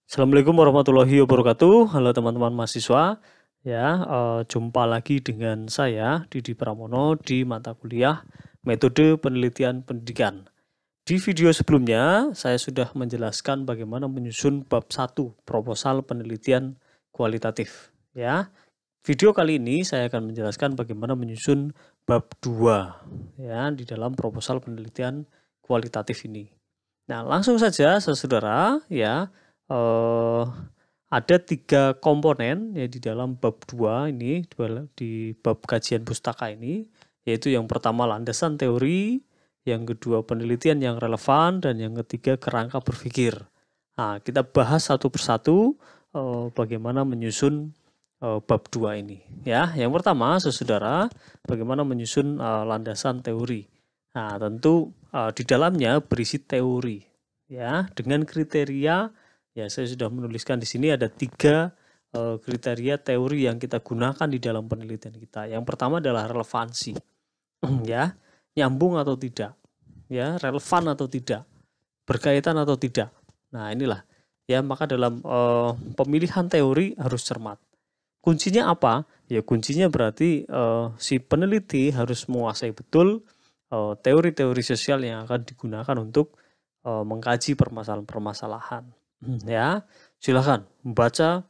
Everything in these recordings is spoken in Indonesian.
Assalamualaikum warahmatullahi wabarakatuh. Halo teman-teman mahasiswa. Jumpa lagi dengan saya Didi Pramono di mata kuliah Metode Penelitian Pendidikan. Di video sebelumnya saya sudah menjelaskan bagaimana menyusun bab 1 proposal penelitian kualitatif, ya. Video kali ini saya akan menjelaskan bagaimana menyusun bab 2 ya di dalam proposal penelitian kualitatif ini. Nah, langsung saja saudara ya, ada 3 komponen ya di dalam bab 2 ini, di bab kajian pustaka ini, yaitu yang pertama landasan teori, yang kedua penelitian yang relevan, dan yang ketiga kerangka berpikir. Nah, kita bahas satu persatu bagaimana menyusun bab 2 ini. Ya, yang pertama saudara, bagaimana menyusun landasan teori. Nah, tentu di dalamnya berisi teori ya dengan kriteria. Ya, saya sudah menuliskan di sini ada 3 kriteria teori yang kita gunakan di dalam penelitian kita. Yang pertama adalah relevansi, ya, nyambung atau tidak, ya, relevan atau tidak, berkaitan atau tidak. Nah, inilah, ya, maka dalam pemilihan teori harus cermat. Kuncinya apa? Ya, kuncinya berarti si peneliti harus menguasai betul teori-teori sosial yang akan digunakan untuk mengkaji permasalahan-permasalahan. Ya, silakan membaca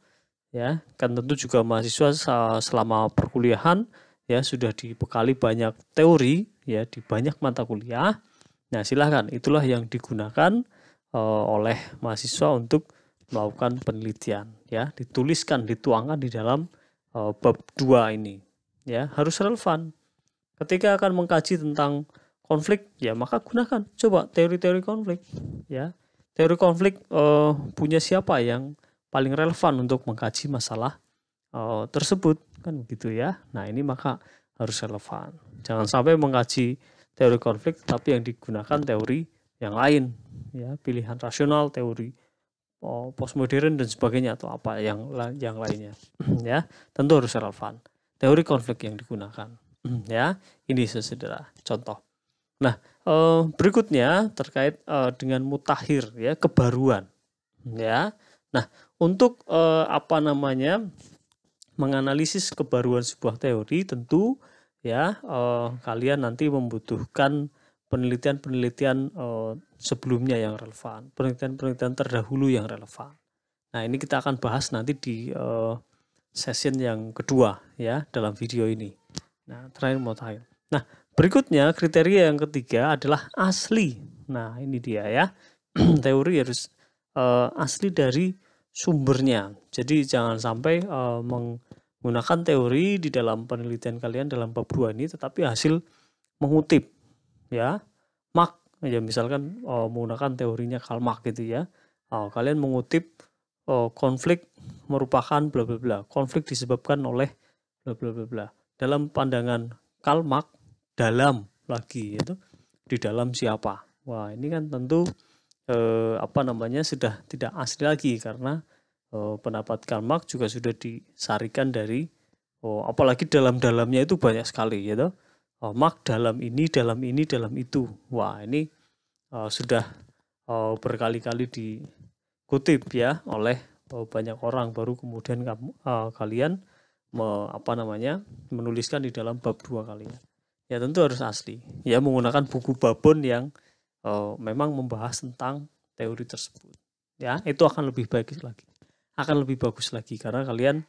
ya. Kan tentu juga mahasiswa selama perkuliahan ya sudah dibekali banyak teori ya di banyak mata kuliah. Nah, silakan itulah yang digunakan oleh mahasiswa untuk melakukan penelitian ya, dituliskan, dituangkan di dalam bab 2 ini. Ya, harus relevan. Ketika akan mengkaji tentang konflik, ya maka gunakan coba teori-teori konflik ya. Teori konflik punya siapa yang paling relevan untuk mengkaji masalah tersebut kan begitu ya. Nah, ini maka harus relevan. Jangan sampai mengkaji teori konflik tapi yang digunakan teori yang lain ya, pilihan rasional, teori postmodern dan sebagainya atau apa yang lainnya. Ya, tentu harus relevan. Teori konflik yang digunakan. Ya, ini saudara contoh. Nah, berikutnya terkait dengan mutakhir ya, kebaruan ya. Nah, untuk menganalisis kebaruan sebuah teori tentu ya kalian nanti membutuhkan penelitian-penelitian sebelumnya yang relevan, penelitian-penelitian terdahulu yang relevan. Nah, ini kita akan bahas nanti di session yang kedua ya dalam video ini. Nah, terakhir mutakhir. Nah, berikutnya kriteria yang ketiga adalah asli. Nah, ini dia ya. Teori harus asli dari sumbernya. Jadi jangan sampai menggunakan teori di dalam penelitian kalian dalam bab 2 ini tetapi hasil mengutip ya. Marx ya, misalkan menggunakan teorinya Karl Marx gitu ya. Kalian mengutip konflik merupakan bla bla bla. Konflik disebabkan oleh bla bla bla bla. Dalam pandangan Karl Marx, dalam lagi itu di dalam siapa? Wah, ini kan tentu sudah tidak asli lagi karena pendapat Karl Marx juga sudah disarikan dari apalagi dalam-dalamnya itu banyak sekali gitu. Marx dalam ini, dalam ini, dalam itu. Wah, ini sudah berkali-kali dikutip ya oleh banyak orang, baru kemudian kalian menuliskan di dalam bab 2 kalian. Ya tentu harus asli. Ya menggunakan buku babon yang memang membahas tentang teori tersebut. Ya, itu akan lebih bagus lagi. Akan lebih bagus lagi karena kalian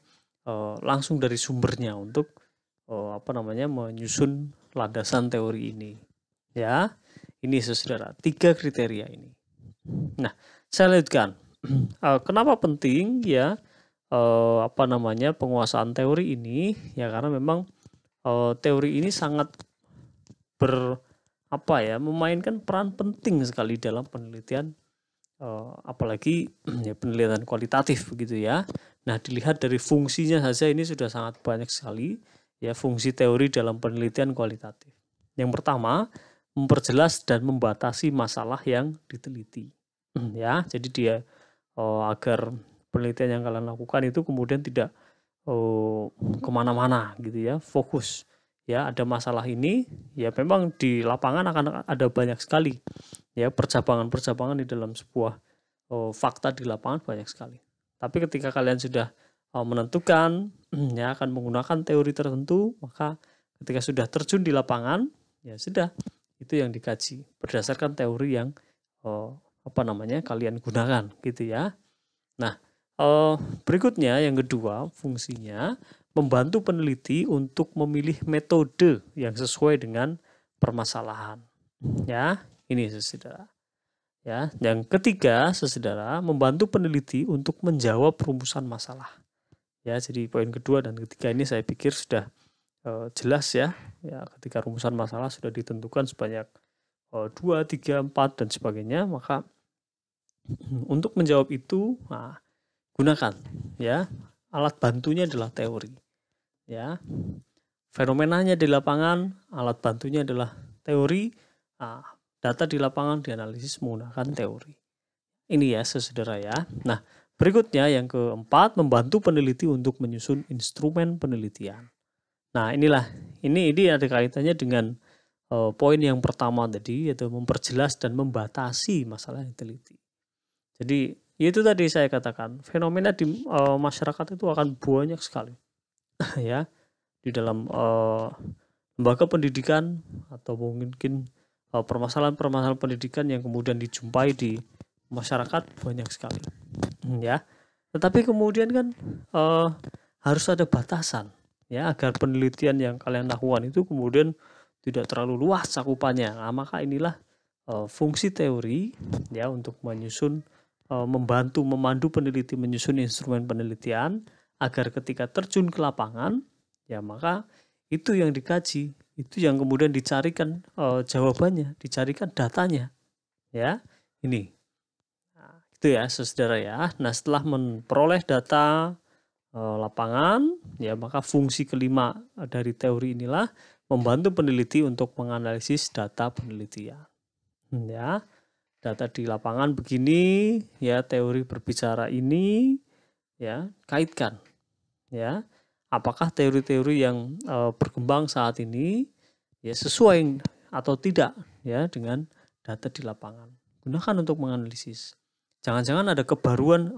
langsung dari sumbernya untuk menyusun landasan teori ini. Ya, ini saudara, 3 kriteria ini. Nah, saya lanjutkan. Kenapa penting ya penguasaan teori ini? Ya karena memang teori ini sangat memainkan peran penting sekali dalam penelitian, apalagi ya penelitian kualitatif begitu ya. Nah, dilihat dari fungsinya saja ini sudah sangat banyak sekali ya fungsi teori dalam penelitian kualitatif. Yang pertama, memperjelas dan membatasi masalah yang diteliti. Ya, jadi dia agar penelitian yang kalian lakukan itu kemudian tidak kemana-mana gitu ya, fokus. Ya, ada masalah ini, ya memang di lapangan akan ada banyak sekali ya percabangan-percabangan di dalam sebuah fakta di lapangan banyak sekali. Tapi ketika kalian sudah menentukan ya akan menggunakan teori tertentu, maka ketika sudah terjun di lapangan, ya sudah, itu yang dikaji berdasarkan teori yang kalian gunakan gitu ya. Nah, berikutnya yang kedua, fungsinya membantu peneliti untuk memilih metode yang sesuai dengan permasalahan. Ya, ini saudara. Ya, yang ketiga, saudara, membantu peneliti untuk menjawab rumusan masalah. Ya, jadi poin kedua dan ketiga ini saya pikir sudah jelas ya. Ya, ketika rumusan masalah sudah ditentukan sebanyak 2, 3, 4 dan sebagainya, maka untuk menjawab itu, gunakan ya alat bantunya adalah teori. Ya, fenomenanya di lapangan, alat bantunya adalah teori. Data di lapangan dianalisis menggunakan teori. Ini ya saudara ya. Nah, berikutnya yang keempat, membantu peneliti untuk menyusun instrumen penelitian. Nah, ini ada kaitannya dengan poin yang pertama tadi, yaitu memperjelas dan membatasi masalah yang diteliti. Jadi, itu tadi saya katakan, fenomena di masyarakat itu akan banyak sekali. Ya, di dalam lembaga pendidikan atau mungkin permasalahan-permasalahan pendidikan yang kemudian dijumpai di masyarakat banyak sekali. Ya. Tetapi kemudian kan harus ada batasan ya agar penelitian yang kalian lakukan itu kemudian tidak terlalu luas cakupannya. Nah, maka inilah fungsi teori ya untuk menyusun membantu memandu peneliti menyusun instrumen penelitian agar ketika terjun ke lapangan ya maka itu yang dikaji, itu yang kemudian dicarikan jawabannya, dicarikan datanya. Ya. Ini. Nah, itu ya saudara ya. Nah, setelah memperoleh data lapangan ya maka fungsi kelima dari teori inilah membantu peneliti untuk menganalisis data penelitian. Ya. Data di lapangan begini ya, teori berbicara ini ya, kaitkan ya. Apakah teori-teori yang berkembang saat ini ya sesuai atau tidak ya dengan data di lapangan. Gunakan untuk menganalisis. Jangan-jangan ada kebaruan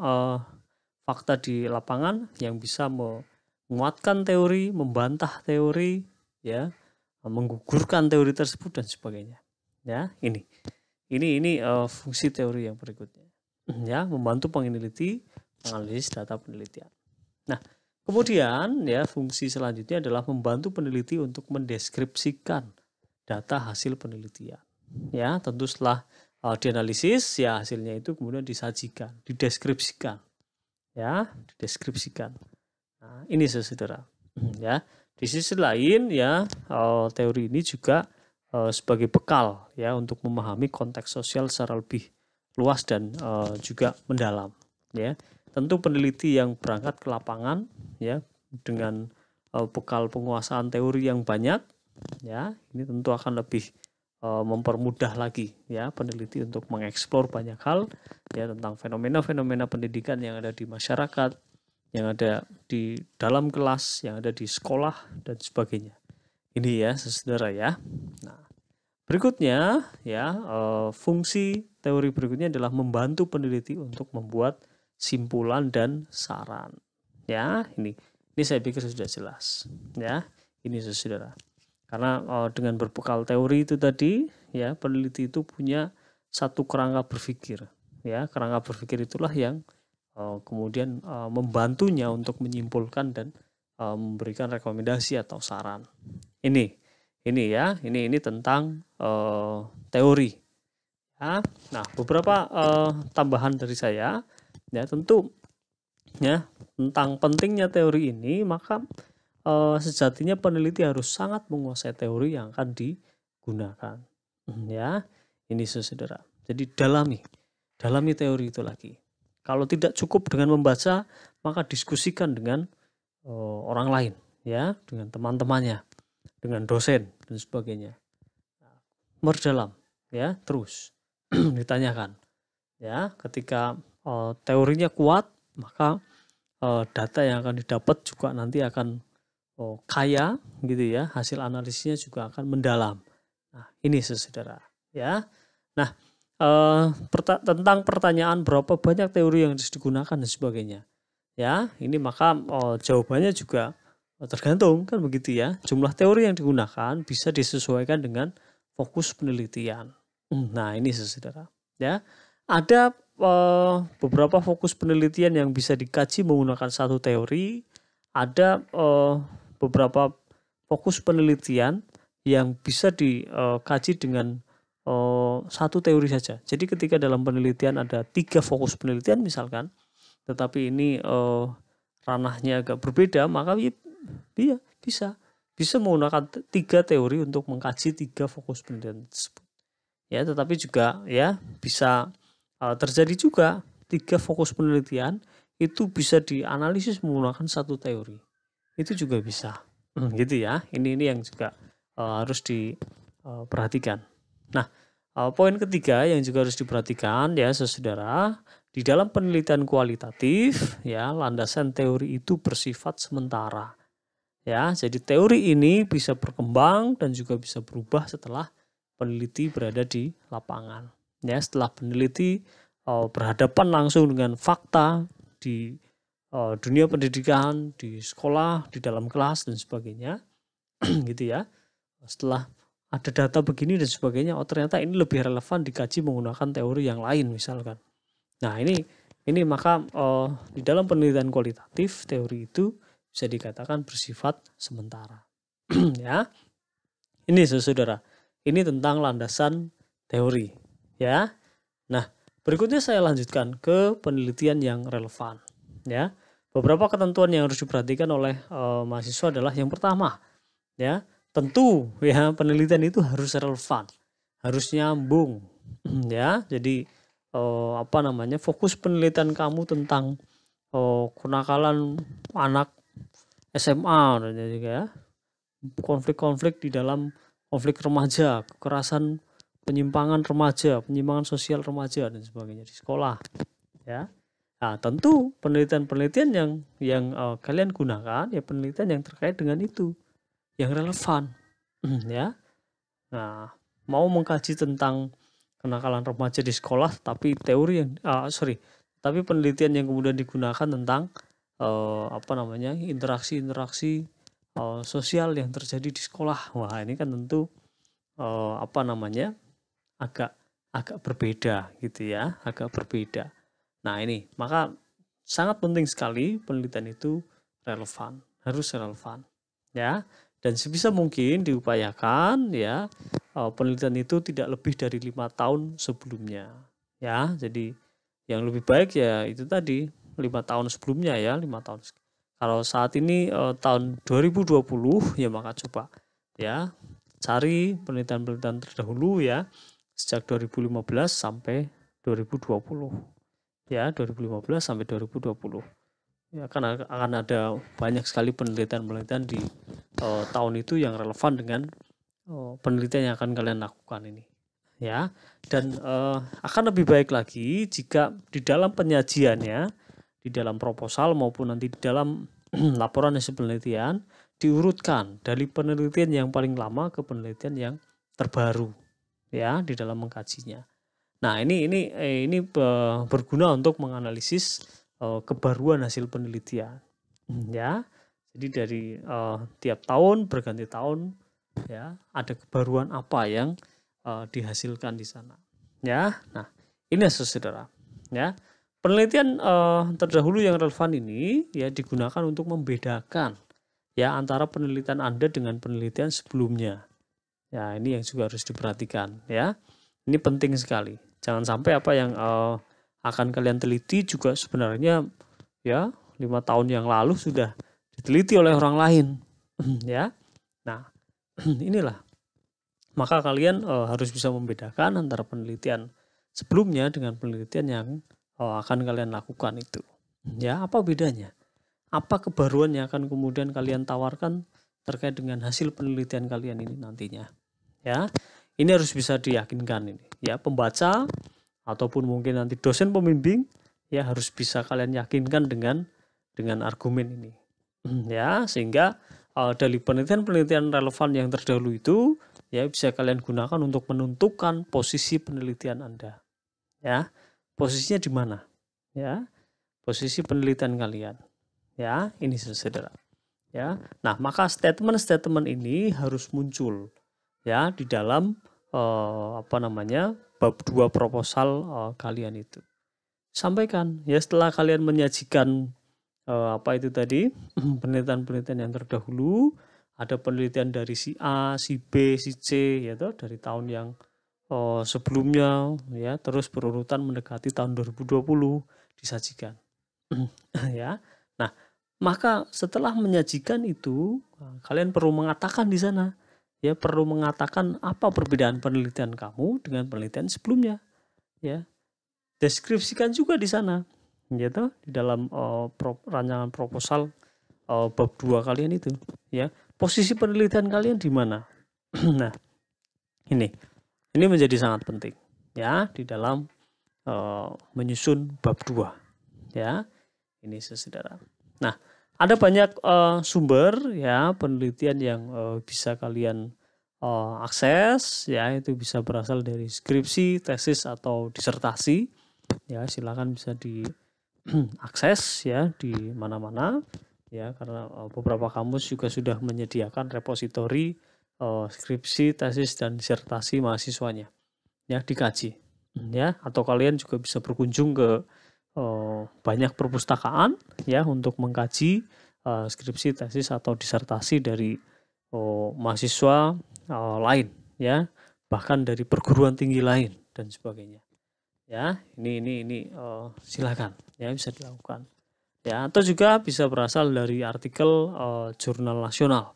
fakta di lapangan yang bisa menguatkan teori, membantah teori ya, menggugurkan teori tersebut dan sebagainya. Ya, ini fungsi teori yang berikutnya. Ya, membantu peneliti menganalisis data penelitian. Nah, kemudian ya fungsi selanjutnya adalah membantu peneliti untuk mendeskripsikan data hasil penelitian. Ya, tentu setelah dianalisis ya hasilnya itu kemudian disajikan, dideskripsikan. Ya, dideskripsikan. Nah, ini saudara. Ya, di sisi lain ya teori ini juga sebagai bekal ya untuk memahami konteks sosial secara lebih luas dan juga mendalam ya. Tentu peneliti yang berangkat ke lapangan ya dengan bekal penguasaan teori yang banyak ya, ini tentu akan lebih mempermudah lagi ya peneliti untuk mengeksplor banyak hal ya tentang fenomena-fenomena pendidikan yang ada di masyarakat, yang ada di dalam kelas, yang ada di sekolah dan sebagainya. Ini ya saudara ya. Nah, berikutnya ya fungsi teori berikutnya adalah membantu peneliti untuk membuat simpulan dan saran. Ya, ini saya pikir sudah jelas. Ya, ini saudara. Karena dengan berbekal teori itu tadi ya peneliti itu punya satu kerangka berpikir. Ya, kerangka berpikir itulah yang kemudian membantunya untuk menyimpulkan dan memberikan rekomendasi atau saran. Ini tentang teori. Ya. Nah, beberapa tambahan dari saya ya tentu ya tentang pentingnya teori ini, maka sejatinya peneliti harus sangat menguasai teori yang akan digunakan. Ya, ini saudara. Jadi dalami teori itu lagi. Kalau tidak cukup dengan membaca, maka diskusikan dengan orang lain ya, dengan teman-temannya, dengan dosen dan sebagainya. Merdalam ya, terus ditanyakan. Ya, ketika teorinya kuat, maka data yang akan didapat juga nanti akan kaya gitu ya, hasil analisisnya juga akan mendalam. Nah, ini saudara ya. Nah, tentang pertanyaan berapa banyak teori yang harus digunakan dan sebagainya. Ya, ini maka jawabannya juga tergantung kan begitu ya. Jumlah teori yang digunakan bisa disesuaikan dengan fokus penelitian. Nah, ini saudara. Ya, ada beberapa fokus penelitian yang bisa dikaji menggunakan satu teori. Ada beberapa fokus penelitian yang bisa dikaji dengan satu teori saja. Jadi ketika dalam penelitian ada 3 fokus penelitian misalkan, tetapi ini ranahnya agak berbeda, maka ya bisa menggunakan 3 teori untuk mengkaji 3 fokus penelitian tersebut. Ya, tetapi juga ya bisa terjadi juga 3 fokus penelitian itu bisa dianalisis menggunakan satu teori. Itu juga bisa. Gitu ya. Ini yang juga harus diperhatikan. Nah, poin ketiga yang juga harus diperhatikan ya saudara, di dalam penelitian kualitatif ya landasan teori itu bersifat sementara. Ya, jadi teori ini bisa berkembang dan juga bisa berubah setelah peneliti berada di lapangan. Ya, setelah peneliti berhadapan langsung dengan fakta di dunia pendidikan, di sekolah, di dalam kelas dan sebagainya, gitu ya. Setelah ada data begini dan sebagainya, oh ternyata ini lebih relevan dikaji menggunakan teori yang lain misalkan. Nah ini maka di dalam penelitian kualitatif teori itu bisa dikatakan bersifat sementara. Ya, ini saudara. Ini tentang landasan teori. Ya. Nah, berikutnya saya lanjutkan ke penelitian yang relevan. Ya, beberapa ketentuan yang harus diperhatikan oleh mahasiswa adalah yang pertama, ya tentu ya penelitian itu harus relevan, harus nyambung. Ya, jadi fokus penelitian kamu tentang kenakalan anak SMA dan juga ya konflik-konflik di dalam konflik remaja, kekerasan, penyimpangan remaja, penyimpangan sosial remaja dan sebagainya di sekolah. Ya, nah tentu penelitian-penelitian yang kalian gunakan ya penelitian yang terkait dengan itu, yang relevan. Ya, nah mau mengkaji tentang kenakalan remaja di sekolah, tapi teori yang tapi penelitian yang kemudian digunakan tentang interaksi-interaksi sosial yang terjadi di sekolah. Wah, ini kan tentu agak berbeda gitu ya, agak berbeda. Nah, ini maka sangat penting sekali penelitian itu relevan, harus relevan. Ya, dan sebisa mungkin diupayakan ya penelitian itu tidak lebih dari 5 tahun sebelumnya. Ya, jadi yang lebih baik ya itu tadi 5 tahun sebelumnya ya, 5 tahun. Kalau saat ini tahun 2020 ya maka coba ya cari penelitian-penelitian terdahulu ya sejak 2015 sampai 2020. Ya, 2015 sampai 2020. Ya, akan ada banyak sekali penelitian-penelitian di tahun itu yang relevan dengan penelitian yang akan kalian lakukan ini. Ya, dan akan lebih baik lagi jika di dalam penyajiannya, di dalam proposal maupun nanti di dalam laporan hasil penelitian diurutkan dari penelitian yang paling lama ke penelitian yang terbaru ya di dalam mengkajinya. Nah, ini berguna untuk menganalisis kebaruan hasil penelitian. Ya. Jadi dari tiap tahun berganti tahun ya ada kebaruan apa yang dihasilkan di sana. Ya. Nah, ini saudara. Ya. Penelitian terdahulu yang relevan ini ya digunakan untuk membedakan ya antara penelitian Anda dengan penelitian sebelumnya. Ya, ini yang juga harus diperhatikan ya. Ini penting sekali. Jangan sampai apa yang akan kalian teliti juga sebenarnya ya 5 tahun yang lalu sudah diteliti oleh orang lain. Ya. Nah, inilah. Maka kalian harus bisa membedakan antara penelitian sebelumnya dengan penelitian yang akan kalian lakukan itu. Ya, apa bedanya? Apa kebaruan yang akan kemudian kalian tawarkan terkait dengan hasil penelitian kalian ini nantinya. Ya. Ini harus bisa diyakinkan ini. Ya, pembaca ataupun mungkin nanti dosen pembimbing ya harus bisa kalian yakinkan dengan argumen ini. Ya, sehingga dari penelitian-penelitian relevan yang terdahulu itu ya bisa kalian gunakan untuk menentukan posisi penelitian Anda. Ya, posisinya di mana? Ya, posisi penelitian kalian. Ya, ini saudara. Ya, nah maka statement-statement ini harus muncul ya di dalam bab 2 proposal kalian itu. Sampaikan ya setelah kalian menyajikan apa itu tadi penelitian-penelitian yang terdahulu, ada penelitian dari si A, si B, si C ya toh, dari tahun yang sebelumnya ya, terus berurutan mendekati tahun 2020 disajikan. Ya. Nah, maka setelah menyajikan itu, kalian perlu mengatakan di sana ya, perlu mengatakan apa perbedaan penelitian kamu dengan penelitian sebelumnya ya. Deskripsikan juga di sana gitu di dalam rancangan proposal bab 2 kalian itu ya. Posisi penelitian kalian di mana? Nah, ini menjadi sangat penting ya di dalam menyusun bab 2 ya. Ini saudara. Nah, ada banyak sumber ya penelitian yang bisa kalian akses ya, itu bisa berasal dari skripsi, tesis atau disertasi. Ya, silakan bisa diakses ya di mana-mana ya, karena beberapa kampus juga sudah menyediakan repositori skripsi, tesis dan disertasi mahasiswanya ya, dikaji ya, atau kalian juga bisa berkunjung ke banyak perpustakaan ya untuk mengkaji skripsi, tesis atau disertasi dari mahasiswa lain ya, bahkan dari perguruan tinggi lain dan sebagainya. Ya, ini silakan ya, bisa dilakukan. Ya, atau juga bisa berasal dari artikel jurnal nasional.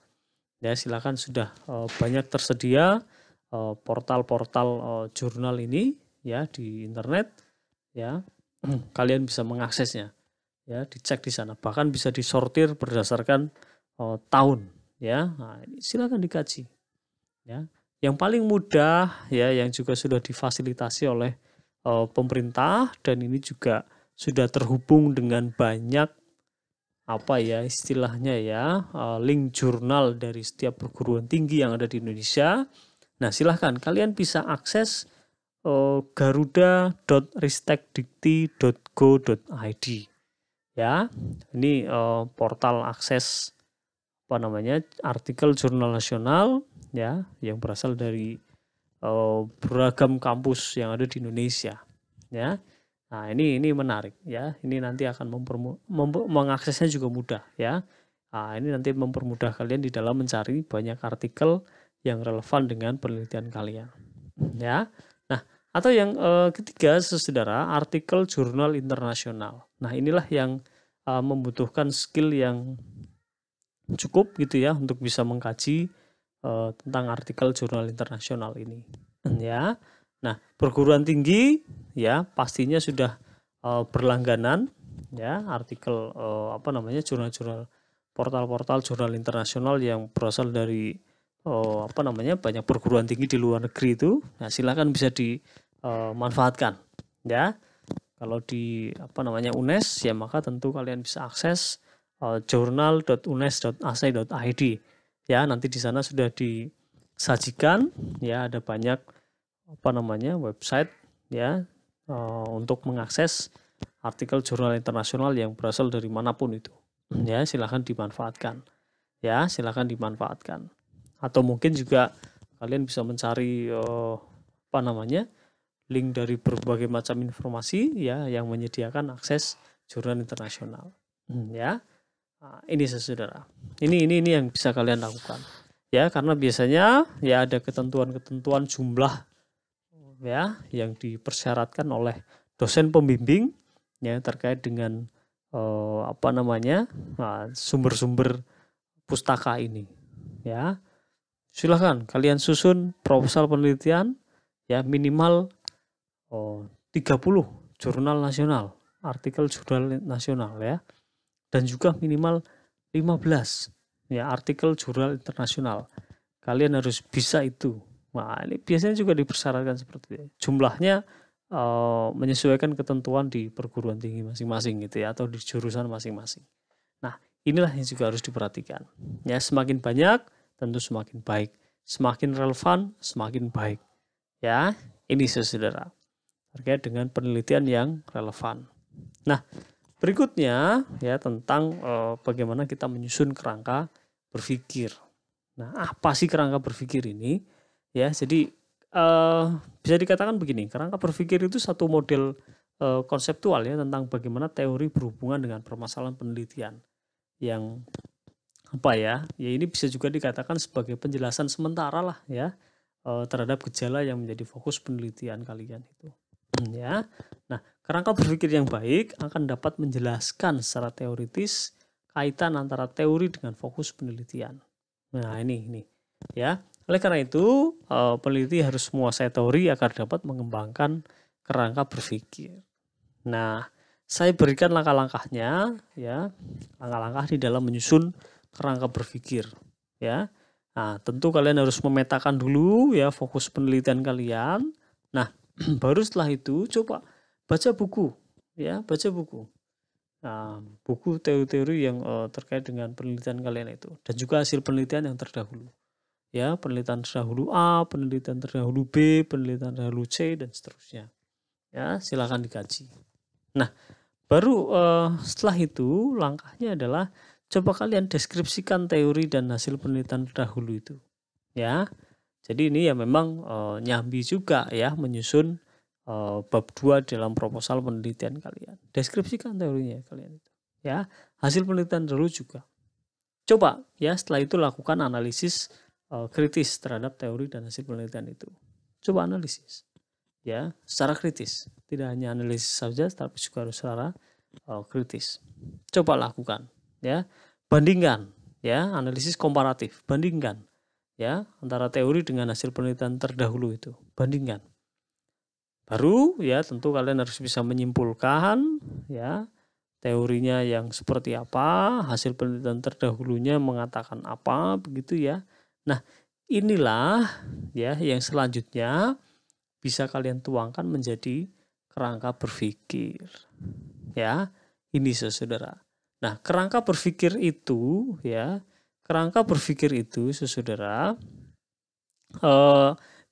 Ya, silakan, sudah banyak tersedia portal-portal jurnal ini ya di internet ya. Kalian bisa mengaksesnya ya, dicek di sana. Bahkan bisa disortir berdasarkan tahun ya. Nah, silakan dikaji ya. Yang paling mudah ya, yang juga sudah difasilitasi oleh pemerintah, dan ini juga sudah terhubung dengan banyak apa ya istilahnya ya, link jurnal dari setiap perguruan tinggi yang ada di Indonesia. Nah, silahkan kalian bisa akses garuda.ristekdikti.go.id ya. Ini portal akses artikel jurnal nasional ya, yang berasal dari beragam kampus yang ada di Indonesia ya. Nah, ini menarik ya. Ini nanti akan mengaksesnya juga mudah ya. Nah, ini nanti mempermudah kalian di dalam mencari banyak artikel yang relevan dengan penelitian kalian ya. Nah, atau yang ketiga saudara, artikel jurnal internasional. Nah, inilah yang membutuhkan skill yang cukup gitu ya untuk bisa mengkaji tentang artikel jurnal internasional ini ya. Nah, perguruan tinggi ya pastinya sudah berlangganan ya artikel jurnal-jurnal, portal-portal jurnal internasional yang berasal dari banyak perguruan tinggi di luar negeri itu. Nah, silakan bisa dimanfaatkan ya. Kalau di UNES ya, maka tentu kalian bisa akses journal.unes.ac.id ya. Nanti di sana sudah disajikan ya, ada banyak website ya untuk mengakses artikel jurnal internasional yang berasal dari manapun itu ya. Silahkan dimanfaatkan ya, silahkan dimanfaatkan. Atau mungkin juga kalian bisa mencari link dari berbagai macam informasi ya yang menyediakan akses jurnal internasional ya. Nah, ini saudara, ini yang bisa kalian lakukan ya, karena biasanya ya ada ketentuan-ketentuan jumlah ya yang dipersyaratkan oleh dosen pembimbing ya terkait dengan sumber-sumber pustaka ini ya. Silahkan kalian susun proposal penelitian ya, minimal 30 jurnal nasional, artikel jurnal nasional ya, dan juga minimal 15 ya artikel jurnal internasional. Kalian harus bisa itu. Nah, ini biasanya juga dipersyaratkan seperti itu. Jumlahnya menyesuaikan ketentuan di perguruan tinggi masing-masing gitu ya, atau di jurusan masing-masing. Nah, inilah yang juga harus diperhatikan. Ya, semakin banyak tentu semakin baik. Semakin relevan semakin baik. Ya, ini saudara. terkait dengan penelitian yang relevan. Nah, berikutnya ya tentang bagaimana kita menyusun kerangka berpikir. Nah, apa sih kerangka berpikir ini? Ya, jadi bisa dikatakan begini, kerangka berpikir itu satu model konseptual ya tentang bagaimana teori berhubungan dengan permasalahan penelitian yang apa ya? Ya ini bisa juga dikatakan sebagai penjelasan sementara lah ya terhadap gejala yang menjadi fokus penelitian kalian itu. Ya. Nah, kerangka berpikir yang baik akan dapat menjelaskan secara teoritis kaitan antara teori dengan fokus penelitian. Nah, ini ya. Oleh karena itu, peneliti harus menguasai teori agar dapat mengembangkan kerangka berpikir. Nah, saya berikan langkah-langkahnya ya, langkah-langkah di dalam menyusun kerangka berpikir ya. Nah, tentu kalian harus memetakan dulu ya fokus penelitian kalian. Nah, baru setelah itu coba baca buku ya, baca buku. Nah, buku teori-teori yang terkait dengan penelitian kalian itu dan juga hasil penelitian yang terdahulu. Ya, penelitian terdahulu A, penelitian terdahulu B, penelitian terdahulu C dan seterusnya. Ya, silakan dikaji. Nah, baru setelah itu langkahnya adalah coba kalian deskripsikan teori dan hasil penelitian terdahulu itu. Ya. Jadi ini ya memang nyambi juga ya menyusun bab 2 dalam proposal penelitian kalian. Deskripsikan teorinya kalian itu. Ya, hasil penelitian dulu juga. Coba ya setelah itu lakukan analisis kritis terhadap teori dan hasil penelitian itu. Coba analisis. Ya, secara kritis. Tidak hanya analisis saja tapi juga harus secara kritis. Coba lakukan ya. Bandingkan ya, analisis komparatif. Bandingkan ya antara teori dengan hasil penelitian terdahulu itu. Bandingkan. Baru ya tentu kalian harus bisa menyimpulkan ya teorinya yang seperti apa, hasil penelitian terdahulunya mengatakan apa, begitu ya. Nah, inilah ya yang selanjutnya bisa kalian tuangkan menjadi kerangka berpikir. Ya, ini saudara. Nah, kerangka berpikir itu ya, kerangka berpikir itu saudara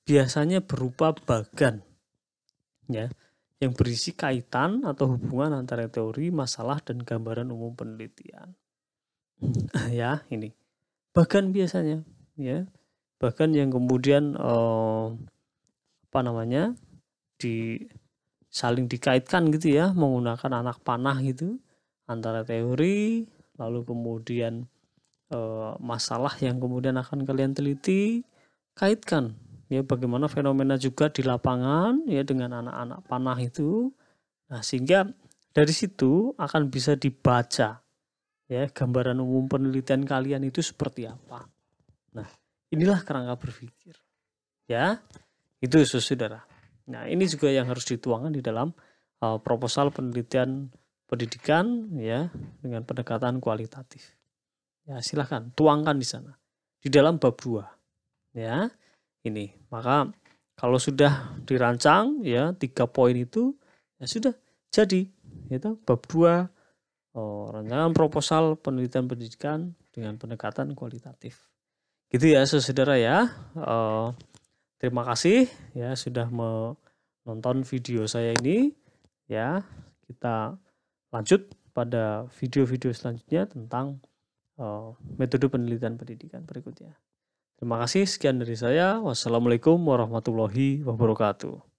biasanya berupa bagan ya yang berisi kaitan atau hubungan antara teori, masalah dan gambaran umum penelitian. Ya, ini bagan biasanya ya. Bagan yang kemudian saling dikaitkan gitu ya menggunakan anak panah gitu antara teori lalu kemudian masalah yang kemudian akan kalian teliti, kaitkan ya bagaimana fenomena juga di lapangan ya dengan anak-anak panah itu. Nah, sehingga dari situ akan bisa dibaca ya gambaran umum penelitian kalian itu seperti apa. Nah, inilah kerangka berpikir. Ya, itu saudara. Nah, ini juga yang harus dituangkan di dalam proposal penelitian pendidikan ya dengan pendekatan kualitatif. Ya, silahkan tuangkan di sana. Di dalam bab 2. Ya. Ini. Maka kalau sudah dirancang ya 3 poin itu ya sudah jadi itu bab 2 rancangan proposal penelitian pendidikan dengan pendekatan kualitatif. Gitu ya saudara ya. Terima kasih ya sudah menonton video saya ini ya. Kita lanjut pada video-video selanjutnya tentang metode penelitian pendidikan berikutnya. Terima kasih, sekian dari saya. Wassalamualaikum warahmatullahi wabarakatuh.